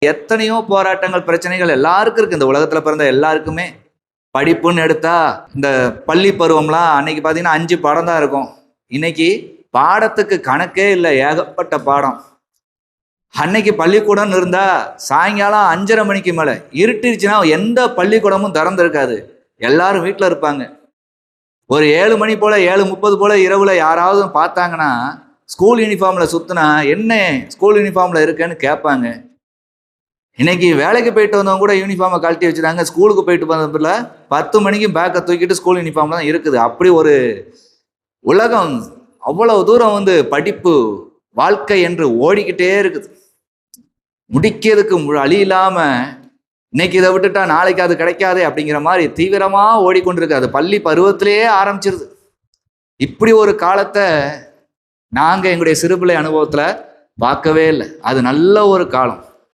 எத்தனையோ போராட்டங்கள், பிரச்சனைகள் எல்லாருக்கும் இருக்கு. இந்த உலகத்துல பிறந்த எல்லாருக்குமே. படிப்புன்னு எடுத்தா இந்த பள்ளி பருவம்லாம் அன்னைக்கு பார்த்தீங்கன்னா 5 பாடம் தான் இருக்கும். இன்னைக்கு பாடத்துக்கு கணக்கே இல்லை, ஏகப்பட்ட பாடம். அன்னைக்கு பள்ளிக்கூடம்னு இருந்தா சாயங்காலம் 5:30 மணிக்கு மேல இருட்டிருச்சுன்னா எந்த பள்ளிக்கூடமும் திறந்திருக்காது, எல்லாரும் வீட்டில் இருப்பாங்க. ஒரு 7 மணி போல 7:30 போல இரவுல யாராவது பார்த்தாங்கன்னா ஸ்கூல் யூனிஃபார்ம்ல சுத்தினா என்ன ஸ்கூல் யூனிஃபார்ம்ல இருக்கேன்னு கேட்பாங்க. இன்னைக்கு வேலைக்கு போயிட்டு வந்தவங்க கூட யூனிஃபார்மை கழட்டி வச்சுட்டாங்க. ஸ்கூலுக்கு போயிட்டு வந்ததுல 10 மணிக்கு பேக்கை தூக்கிட்டு ஸ்கூல் யூனிஃபார்ம் தான் இருக்குது. அப்படி ஒரு உலகம், அவ்வளவு தூரம் படிப்பு வாழ்க்கை என்று ஓடிக்கிட்டே இருக்குது. முடிக்கிறதுக்கு அழி இல்லாம இன்னைக்கு இதை விட்டுட்டா நாளைக்கு அது கிடைக்காது அப்படிங்கிற மாதிரி தீவிரமா ஓடிக்கொண்டிருக்கு. அது பள்ளி பருவத்திலேயே ஆரம்பிச்சிருது. இப்படி ஒரு காலத்தை நாங்க எங்களுடைய சிறுபிள்ளை அனுபவத்துல பார்க்கவே இல்லை. அது நல்ல ஒரு காலம்.